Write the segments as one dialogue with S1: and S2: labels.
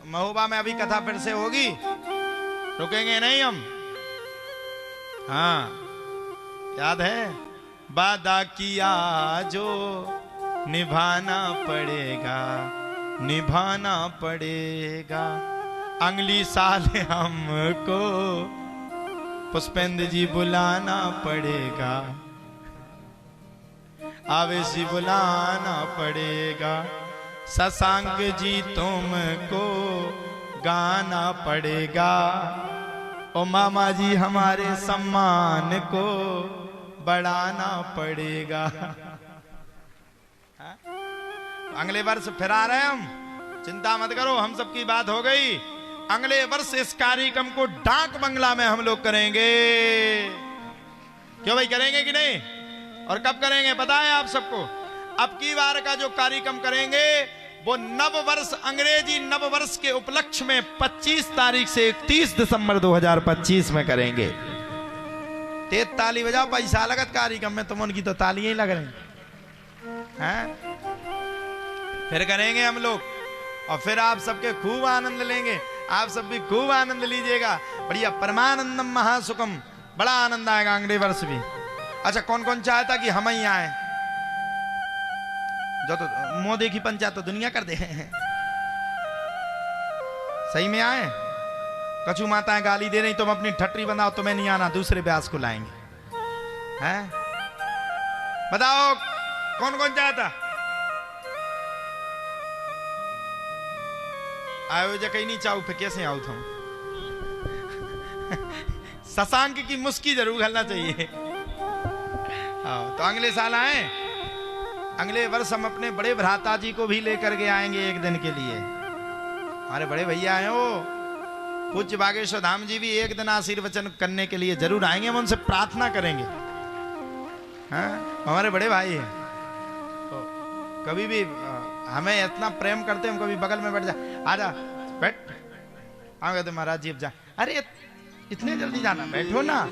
S1: महोबा में अभी कथा फिर से होगी, रुकेंगे नहीं हम। हाँ याद है, वादा किया जो निभाना पड़ेगा, निभाना पड़ेगा। अगली साल हमको पुष्पेंद्र जी बुलाना पड़ेगा, आवेश जी बुलाना पड़ेगा। शशांक जी तुमको गाना पड़ेगा। ओ मामा जी हमारे सम्मान को बढ़ाना पड़ेगा। अगले वर्ष फिर आ रहे हैं हम, चिंता मत करो, हम सबकी बात हो गई। अगले वर्ष इस कार्यक्रम को डाक बंगला में हम लोग करेंगे। क्यों भाई, करेंगे कि नहीं? और कब करेंगे पता है आप सबको? अब की बार का जो कार्यक्रम करेंगे वो नव वर्ष, अंग्रेजी नव वर्ष के उपलक्ष्य में 25 तारीख से 31 दिसंबर 2025 में करेंगे। तेज ताली बजाओ, पैसा लगत कार्यक्रम में, तुम उनकी तो तालियां ही लग रही हैं। फिर करेंगे हम लोग और फिर आप सबके खूब आनंद लेंगे, आप सब भी खूब आनंद लीजिएगा। बढ़िया, परमानंदम महासुखम, बड़ा आनंद आएगा अगले वर्ष भी। अच्छा, कौन कौन चाहता कि हम ही आए? जो तो मुंह देखी पंचायत तो दुनिया कर दे। सही में आए? कछु माताएं गाली दे रही, तुम अपनी ठट्टी बनाओ, तुम्हें नहीं आना, दूसरे ब्यास को लाएंगे। हैं? बताओ कौन कौन चाहता? आयो जो कहीं नहीं चाहू, फिर कैसे आऊ तुम? शशांक की मुस्की जरूर घलना चाहिए। तो अगले साल आए, अगले वर्ष हम अपने बड़े भ्राता जी को भी लेकर के आएंगे एक दिन के लिए। हमारे बड़े भैया हैं वो, पूज्य बागेश्वर धाम जी भी एक दिन आशीर्वचन करने के लिए जरूर आएंगे, हम उनसे प्रार्थना करेंगे। हाँ, हमारे बड़े भाई हैं, तो कभी भी हमें इतना प्रेम करते, हम कभी बगल में बैठ जा, आजा बैठ, आ गए महाराज जी अब जा। अरे इतने जल्दी जाना, बैठो ना,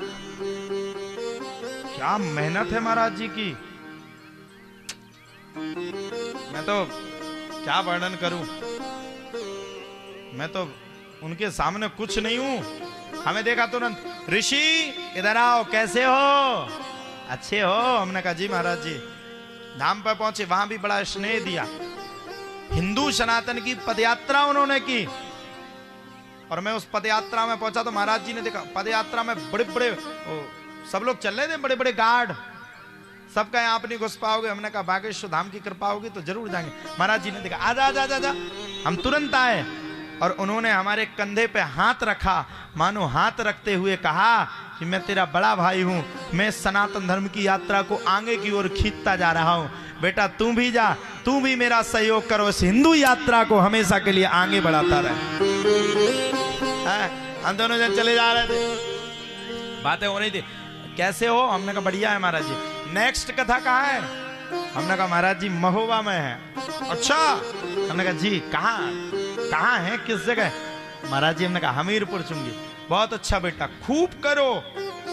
S1: क्या मेहनत है महाराज जी की। मैं तो क्या वर्णन करूं, मैं तो उनके सामने कुछ नहीं हूं। हमें देखा तुरंत, ऋषि इधर आओ, कैसे हो, अच्छे हो? हमने कहा जी महाराज जी। धाम पर पहुंचे, वहां भी बड़ा स्नेह दिया। हिंदू सनातन की पदयात्रा उन्होंने की और मैं उस पदयात्रा में पहुंचा तो महाराज जी ने देखा, पदयात्रा में बड़े बड़े सब लोग चल रहे थे, बड़े बड़े गार्ड, सबका आप नहीं घुस पाओगे। हमने कहा बागेश्वर धाम की कृपा होगी तो जरूर जाएंगे। महाराज जी ने देखा, आजा आजा आजा आजा। हम तुरंत आए और उन्होंने हमारे कंधे पे हाथ रखा, मानो हाथ रखते हुए कहा कि मैं तेरा बड़ा भाई हूं, मैं सनातन धर्म की यात्रा को आगे की ओर खींचता जा रहा हूं, बेटा तू भी जा, तू भी मेरा सहयोग करो, इस हिंदू यात्रा को हमेशा के लिए आगे बढ़ाता रहे। हम दोनों जन चले जा रहे थे, बातें हो रही थी, कैसे हो? हमने कहा बढ़िया है महाराज जी। नेक्स्ट कथा कहाँ है? हमने कहा महाराज जी महोबा में है। अच्छा, हमने कहा जी कहाँ है, किस जगह? महाराज जी हमने कहा हमीरपुर चुंगी। बहुत अच्छा बेटा, खूब करो,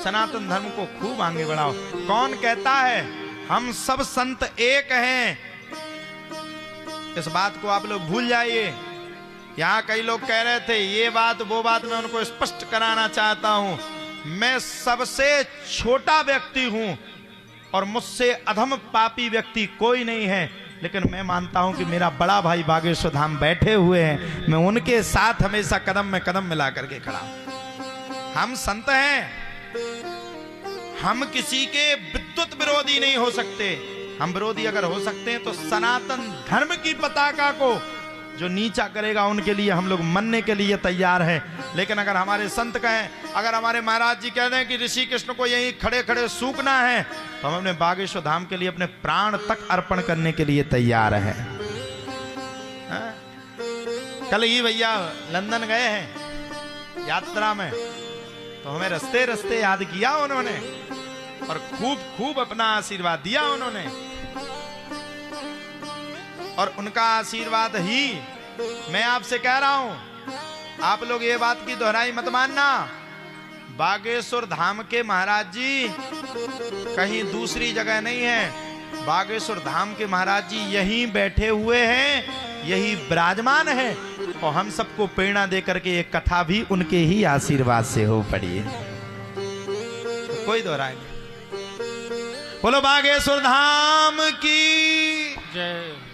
S1: सनातन धर्म को खूब आगे बढ़ाओ। कौन कहता है हम सब संत एक हैं? इस बात को आप लोग भूल जाइए। यहाँ कई लोग कह रहे थे ये बात वो बात, मैं उनको स्पष्ट कराना चाहता हूं, मैं सबसे छोटा व्यक्ति हूं और मुझसे अधम पापी व्यक्ति कोई नहीं है, लेकिन मैं मानता हूं कि मेरा बड़ा भाई बागेश्वर धाम बैठे हुए हैं, मैं उनके साथ हमेशा कदम में कदम मिला करके खड़ा हूं। हम संत हैं, हम किसी के विद्युत विरोधी नहीं हो सकते। हम विरोधी अगर हो सकते हैं तो सनातन धर्म की पताका को जो नीचा करेगा उनके लिए हम लोग मरने के लिए तैयार हैं। लेकिन अगर हमारे संत कहें, अगर हमारे महाराज जी कह दें कि ऋषि कृष्ण को यहीं खड़े खड़े सूखना है, तो हम अपने बागेश्वर धाम के लिए अपने प्राण तक अर्पण करने के लिए तैयार हैं। कल ही भैया लंदन गए हैं यात्रा में, तो हमें रस्ते रस्ते याद किया उन्होंने और खूब खूब अपना आशीर्वाद दिया उन्होंने। और उनका आशीर्वाद ही मैं आपसे कह रहा हूं, आप लोग ये बात की दोहराई मत मानना। बागेश्वर धाम के महाराज जी कहीं दूसरी जगह नहीं है, बागेश्वर धाम के महाराज जी यहीं बैठे हुए हैं, यही विराजमान है और हम सबको प्रेरणा दे करके एक कथा भी उनके ही आशीर्वाद से हो पड़ी है। तो कोई दोहराए नहीं। बोलो बागेश्वर धाम की
S2: जय।